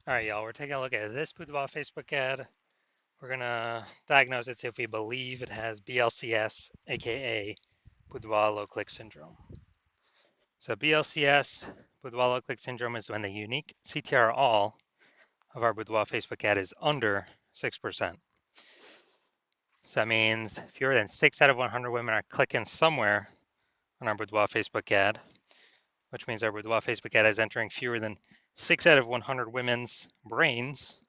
All right, y'all, we're taking a look at this Boudoir Facebook ad. We're gonna diagnose it, see if we believe it has BLCS, aka Boudoir low click syndrome. So BLCS, Boudoir low click syndrome, is when the unique CTR all of our Boudoir Facebook ad is under 6%. So that means fewer than 6 out of 100 women are clicking somewhere on our Boudoir Facebook ad, which means our Boudoir Facebook ad is entering fewer than 6 out of 100 women's brains,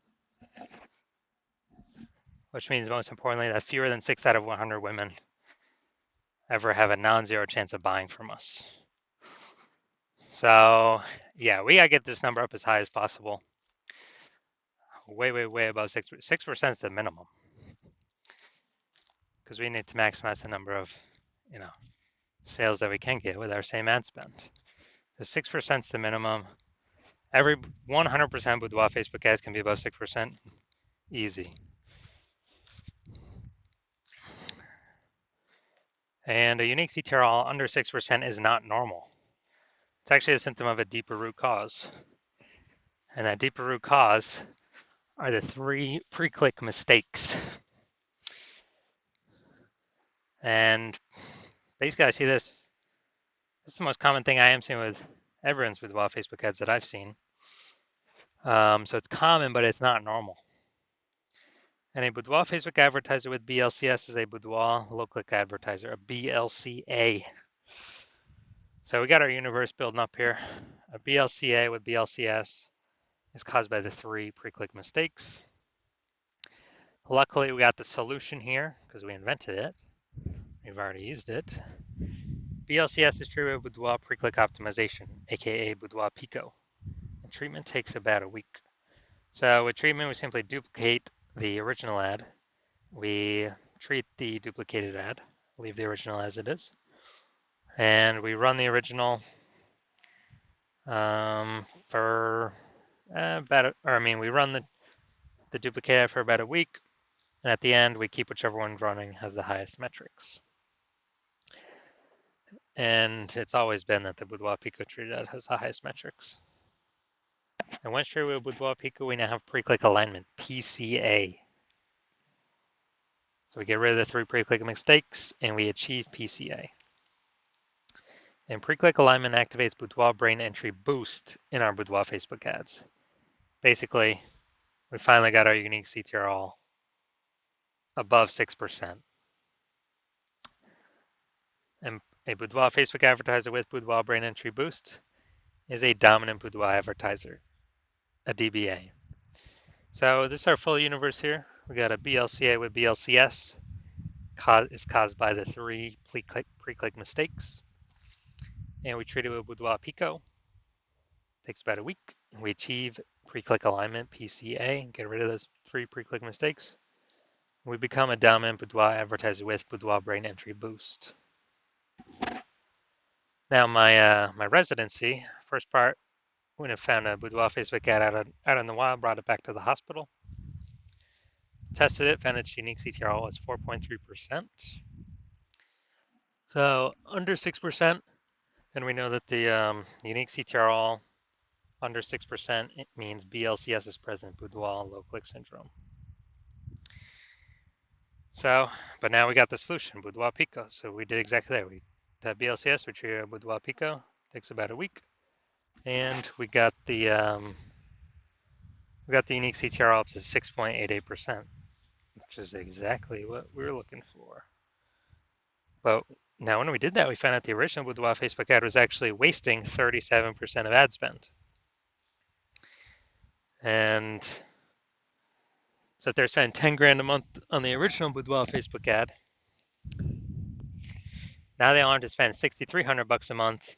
which means most importantly that fewer than 6 out of 100 women ever have a non-zero chance of buying from us. So yeah, we gotta get this number up as high as possible. Way above 6% is the minimum, because we need to maximize the number of, you know, sales that we can get with our same ad spend. So 6% is the minimum. Every 100% Boudoir Facebook ads can be above 6%, easy. And a unique CTR all under 6% is not normal. It's actually a symptom of a deeper root cause. And that deeper root cause are the 3 pre-click mistakes. And basically, I see this. This is the most common thing I am seeing with everyone's Boudoir Facebook ads that I've seen. So it's common, but it's not normal. And a Boudoir Facebook advertiser with BLCS is a Boudoir low click advertiser, a BLCA. So we got our universe building up here. A BLCA with BLCS is caused by the 3 pre-click mistakes. Luckily, we got the solution here because we invented it. We've already used it. BLCS is treated with Boudoir pre-click optimization, aka Boudoir Pico. And treatment takes about a week. So with treatment, we simply duplicate the original ad. We treat the duplicated ad, leave the original as it is, and we run the original for we run the duplicate ad for about a week, and at the end, we keep whichever one running has the highest metrics. And it's always been that the Boudoir Pico treated ad has the highest metrics. And once treated with Boudoir Pico, we now have pre-click alignment, PCA. So we get rid of the 3 pre-click mistakes, and we achieve PCA. And pre-click alignment activates Boudoir brain entry boost in our Boudoir Facebook ads. Basically, we finally got our unique CTR all above 6%. And a Boudoir Facebook advertiser with Boudoir brain entry boost is a dominant Boudoir advertiser, a DBA. So this is our full universe here. We got a BLCA with BLCS. Is caused by the 3 pre-click mistakes. And we treat it with Boudoir Pico. Takes about a week. And we achieve pre-click alignment, PCA, get rid of those 3 pre-click mistakes. We become a dominant Boudoir advertiser with Boudoir brain entry boost. Now my residency, first part, when I found a Boudoir Facebook ad out in the wild, brought it back to the hospital. Tested it, found its unique CTR was 4.3%. So under 6%, and we know that the unique CTR all under 6%, it means BLCS is present, Boudoir low click syndrome. So, but now we got the solution, Boudoir Pico. So we did exactly that. We had BLCS, we treated Boudoir Pico, takes about a week, and we got the unique CTR up to 6.88%, which is exactly what we were looking for. But now when we did that, we found out the original Boudoir Facebook ad was actually wasting 37% of ad spend. And so if they're spending 10 grand a month on the original Boudoir Facebook ad, now they want to spend $6,300 a month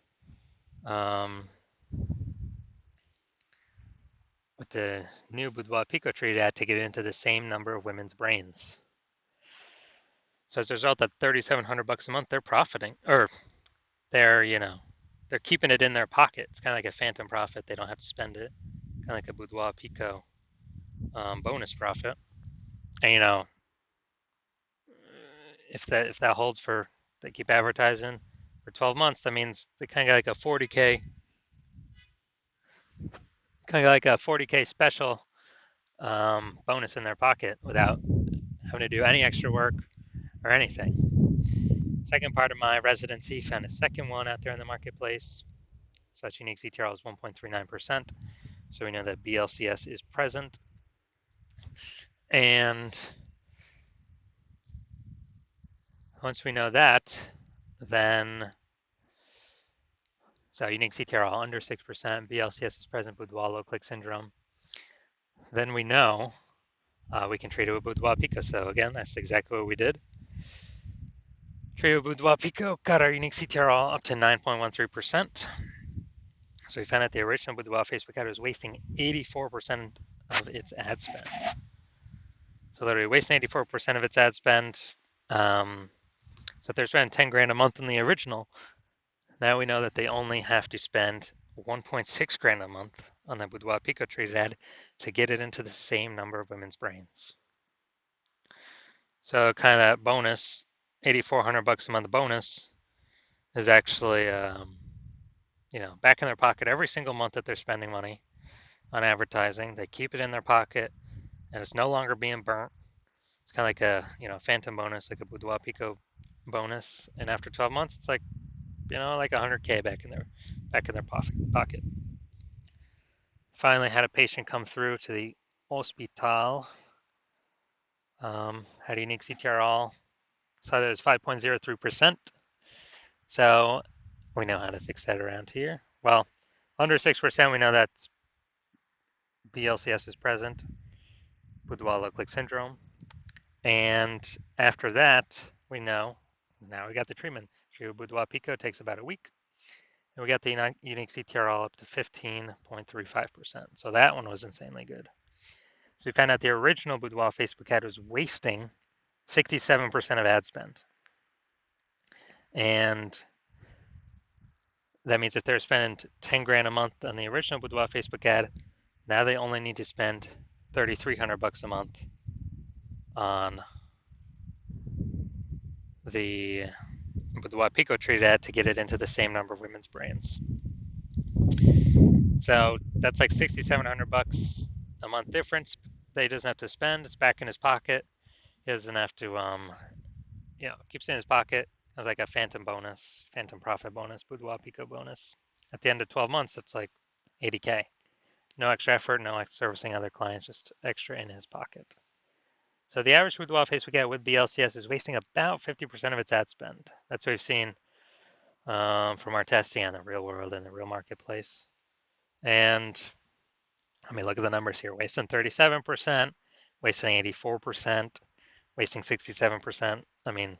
with the new Boudoir Pico treated ad to get into the same number of women's brains. So as a result of $3,700 a month, they're profiting, or they're keeping it in their pocket. It's kind of like a phantom profit. They don't have to spend it, kind of like a Boudoir Pico bonus profit. And if that holds for, they keep advertising for 12 months, that means they kind of got like a kind of like a 40K special bonus in their pocket without having to do any extra work or anything. Second part of my residency, found a second one out there in the marketplace. Such unique CTR is 1.39%. So we know that BLCS is present. And once we know that, then, so unique CTR under 6%, BLCS is present, Boudoir low click syndrome. Then we know we can trade it with Boudoir Pico. So again, that's exactly what we did. Trade with Boudoir Pico, got our unique CTR up to 9.13%. So we found out the original Boudoir Facebook ad was wasting 84% of its ad spend. So literally wasting 84% of its ad spend. So if they're spending 10 grand a month on the original, now we know that they only have to spend 1.6 grand a month on the Boudoir Pico traded ad to get it into the same number of women's brains. So kind of that bonus, 8,400 bucks a month bonus, is actually back in their pocket every single month that they're spending money on advertising. They keep it in their pocket, and it's no longer being burnt. It's kind of like a phantom bonus, like a Boudoir Pico bonus. And after 12 months, it's like like 100K back in their pocket. Finally, had a patient come through to the hospital. Had a unique CTRL. So it was 5.03%. So we know how to fix that around here. Well, under 6%, we know that's BLCS is present, Boudoir low click syndrome. And after that, we know, now we got the treatment. Boudoir Pico takes about a week. And we got the unique CTRL up to 15.35%. So that one was insanely good. So we found out the original Boudoir Facebook ad was wasting 67% of ad spend. And that means if they're spending 10 grand a month on the original Boudoir Facebook ad, now they only need to spend 3,300 bucks a month on the Boudoir Pico treated ad to get it into the same number of women's brains. So that's like 6,700 bucks a month difference that he doesn't have to spend. It's back in his pocket. He doesn't have to, keeps it in his pocket. It's like a phantom bonus, phantom profit bonus, Boudoir Pico bonus. At the end of 12 months, it's like 80K. No extra effort, no servicing other clients, just extra in his pocket. So the average Boudoir Facebook ad with BLCS is wasting about 50% of its ad spend. That's what we've seen from our testing on the real world and the real marketplace. And I mean, look at the numbers here: wasting 37%, wasting 84%, wasting 67%. I mean,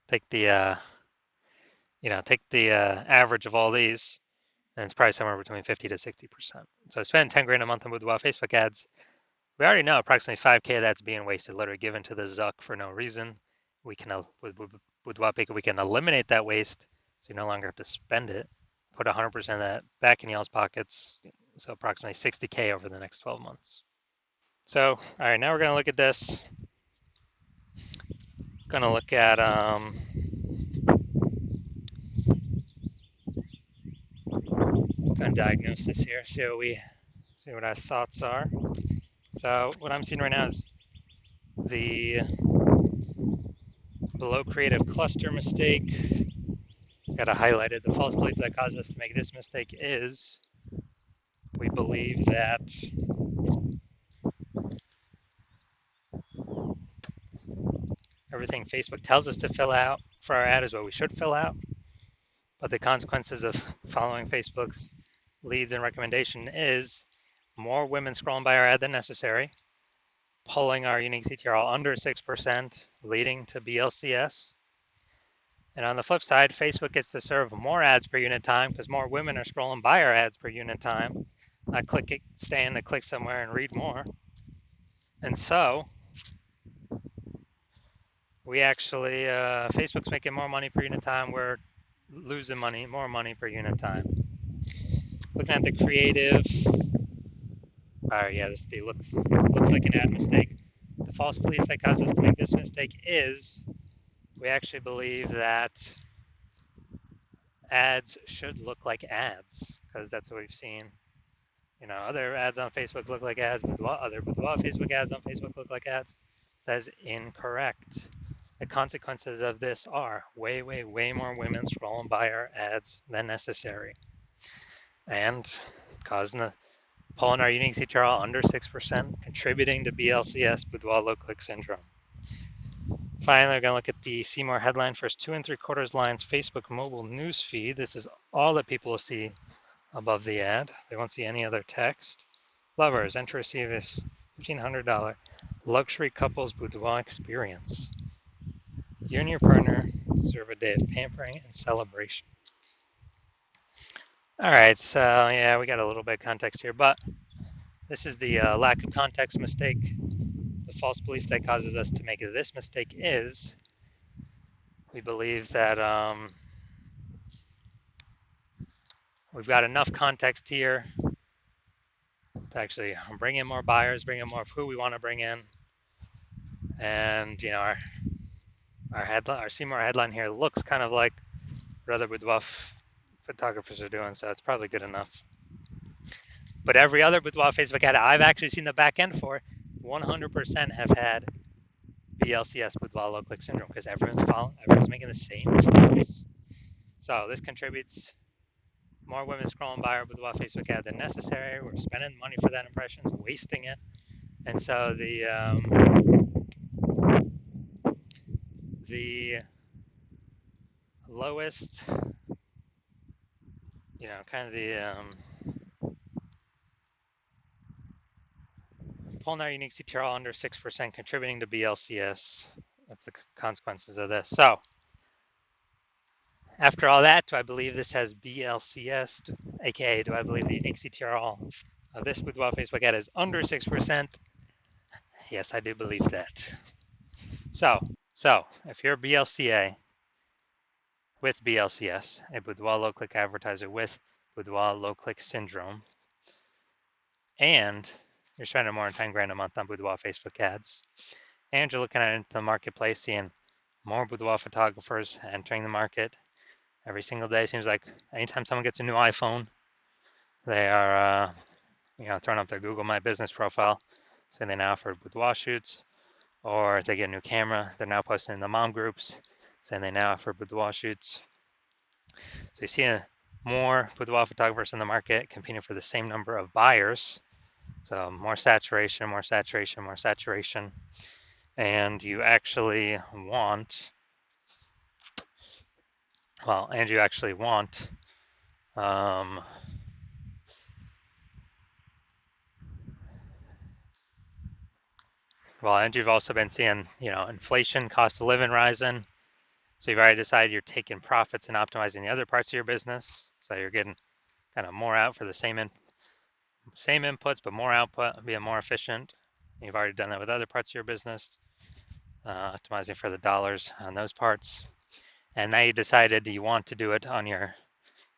take the average of all these, and it's probably somewhere between 50 to 60%. So spend 10 grand a month on Boudoir Facebook ads. We already know approximately 5K of that's being wasted, literally given to the Zuck for no reason. We can, with Boudoir Pico, we can eliminate that waste, so you no longer have to spend it. Put 100% of that back in y'all's pockets, so approximately 60K over the next 12 months. So, all right, now we're going to look at this. Going to look at going to diagnose this here, see what our thoughts are. So what I'm seeing right now is the below creative cluster mistake. Got to highlight it. The false belief that caused us to make this mistake is we believe that everything Facebook tells us to fill out for our ad is what we should fill out. But the consequences of following Facebook's leads and recommendation is more women scrolling by our ad than necessary, pulling our unique CTRL under 6%, leading to BLCS. And on the flip side, Facebook gets to serve more ads per unit time because more women are scrolling by our ads per unit time, not staying to click somewhere and read more. And so we actually, Facebook's making more money per unit time. We're losing more money per unit time. Looking at the creative, this looks like an ad mistake. The false belief that caused us to make this mistake is we actually believe that ads should look like ads because that's what we've seen other ads on Facebook look like ads, other Boudoir Facebook ads on Facebook look like ads. That is incorrect. The consequences of this are way, way, way more women scrolling by our ads than necessary, and causing pulling our unique CTRL under 6%, contributing to BLCS, Boudoir low click syndrome. Finally, we're going to look at the See More headline. First 2 3/4 lines, Facebook mobile news feed. This is all that people will see above the ad. They won't see any other text. Lovers, enter receive this $1,500 luxury couples boudoir experience. You and your partner deserve a day of pampering and celebration. All right, so yeah, we got a little bit of context here, but this is the lack of context mistake. The false belief that causes us to make this mistake is we believe that we've got enough context here to actually bring in more buyers, bring in more of who we want to bring in, and our See More headline here looks kind of like what other boudoir photographers are doing, so it's probably good enough. But every other boudoir Facebook ad I've actually seen the back end for, 100% have had BLCS, boudoir low click syndrome, because everyone's making the same mistakes. So this contributes more women scrolling by our boudoir Facebook ad than necessary. We're spending money for that impressions, wasting it, and so the lowest, kind of the pulling our unique CTRL under 6%, contributing to BLCS. That's the consequences of this. So after all that, do I believe this has BLCS, aka do I believe the unique CTRL of this boudoir Facebook ad is under 6%? Yes, I do believe that. So if you're a BLCA with BLCS, a boudoir low click advertiser with boudoir low click syndrome, and you're spending more than $10,000 a month on boudoir Facebook ads, and you're looking at it into the marketplace, seeing more boudoir photographers entering the market every single day. Seems like anytime someone gets a new iPhone, they are throwing up their Google My Business profile saying they now offer boudoir shoots, or if they get a new camera, they're now posting in the mom groups saying they now offer boudoir shoots. So you see more boudoir photographers in the market competing for the same number of buyers. So more saturation, more saturation, more saturation. And you actually want, and you've also been seeing, inflation, cost of living rising. So you've already decided you're taking profits and optimizing the other parts of your business. So you're getting kind of more out for the same inputs, but more output, being more efficient. You've already done that with other parts of your business, optimizing for the dollars on those parts. And now you decided you want to do it on your,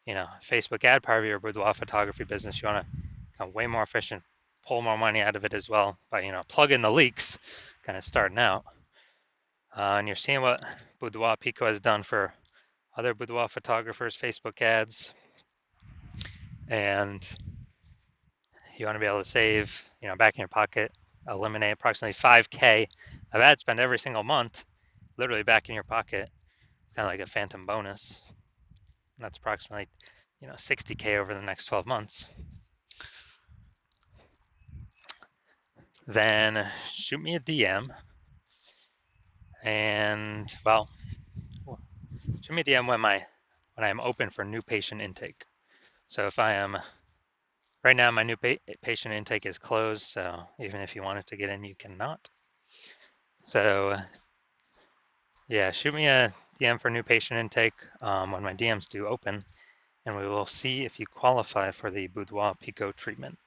Facebook ad part of your boudoir photography business. You want to become way more efficient, pull more money out of it as well by, plugging the leaks, kind of starting out. And you're seeing what Boudoir Pico has done for other boudoir photographers' Facebook ads. And you want to be able to save, back in your pocket, eliminate approximately $5K of ad spend every single month, literally back in your pocket. It's kind of like a phantom bonus. And that's approximately, $60K over the next 12 months. Then shoot me a DM, and shoot me a DM when I am open for new patient intake. So if I am right now, my new patient intake is closed. So even if you wanted to get in, you cannot. So yeah, shoot me a DM for new patient intake when my DMs do open, and we will see if you qualify for the Boudoir Pico treatment.